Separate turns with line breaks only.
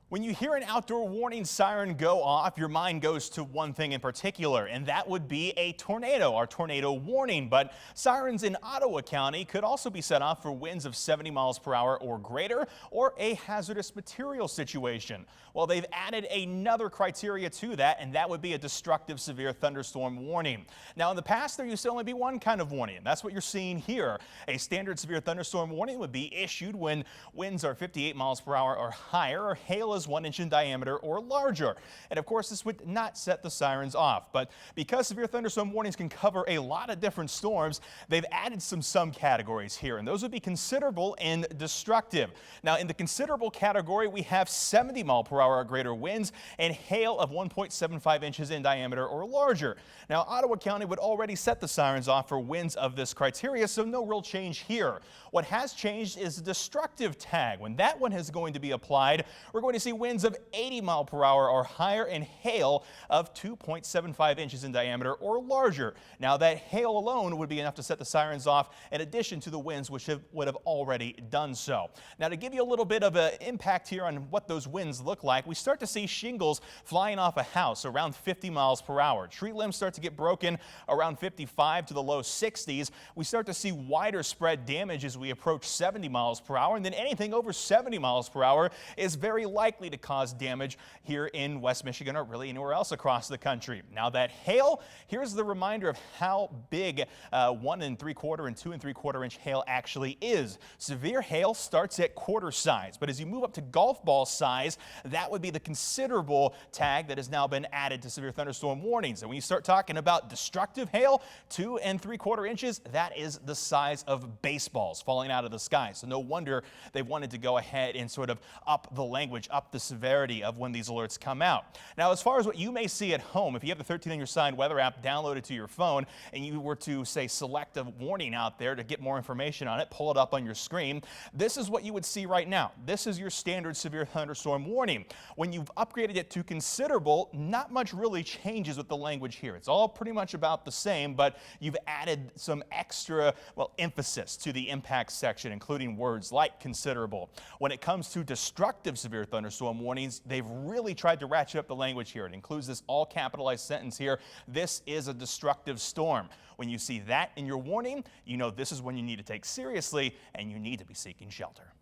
When you hear an outdoor warning siren go off, your mind goes to one thing in particular, and that would be a tornado, our tornado warning. But sirens in Ottawa County could also be set off for winds of 70 miles per hour or greater, or a hazardous material situation. Well, they've added another criteria to that, and that would be a destructive severe thunderstorm warning. Now, in the past, there used to only be one kind of warning, and that's what you're seeing here. A standard severe thunderstorm warning would be issued when winds are 58 miles per hour or higher, or hail is 1 inch in diameter or larger. And of course, this would not set the sirens off. But because severe thunderstorm warnings can cover a lot of different storms, they've added some categories here, and those would be considerable and destructive. Now, in the considerable category, we have 70 mile per hour or greater winds and hail of 1.75 inches in diameter or larger. Now, Ottawa County would already set the sirens off for winds of this criteria, so no real change here. What has changed is the destructive tag. When that one is going to be applied, we're going to see winds of 80 mile per hour or higher and hail of 2.75 inches in diameter or larger. Now, that hail alone would be enough to set the sirens off in addition to the winds which would have already done so. Now, to give you a little bit of an impact here on what those winds look like, we start to see shingles flying off a house around 50 miles per hour. Tree limbs start to get broken around 55 to the low 60s. We start to see wider spread damage as we approach 70 miles per hour, and then anything over 70 miles per hour is very likely to cause damage here in West Michigan or really anywhere else across the country. Now, that hail, here's the reminder of how big 1 3/4 and 2 3/4 inch hail actually is. Severe hail starts at quarter size, but as you move up to golf ball size, that would be the considerable tag that has now been added to severe thunderstorm warnings. And when you start talking about destructive hail, 2 3/4 inches, that is the size of baseballs falling out of the sky. So no wonder they wanted to go ahead and sort of up the language, up the severity of when these alerts come out. Now, as far as what you may see at home, if you have the 13 on your side weather app downloaded to your phone and you were to say select a warning out there to get more information on it, pull it up on your screen, this is what you would see right now. This is your standard severe thunderstorm warning. When you've upgraded it to considerable, not much really changes with the language here. It's all pretty much about the same, but you've added some extra, emphasis to the impact section, including words like considerable. When it comes to destructive severe thunderstorm warnings, they've really tried to ratchet up the language here. It includes this all capitalized sentence here. This is a destructive storm. When you see that in your warning, you know this is when you need to take seriously and you need to be seeking shelter.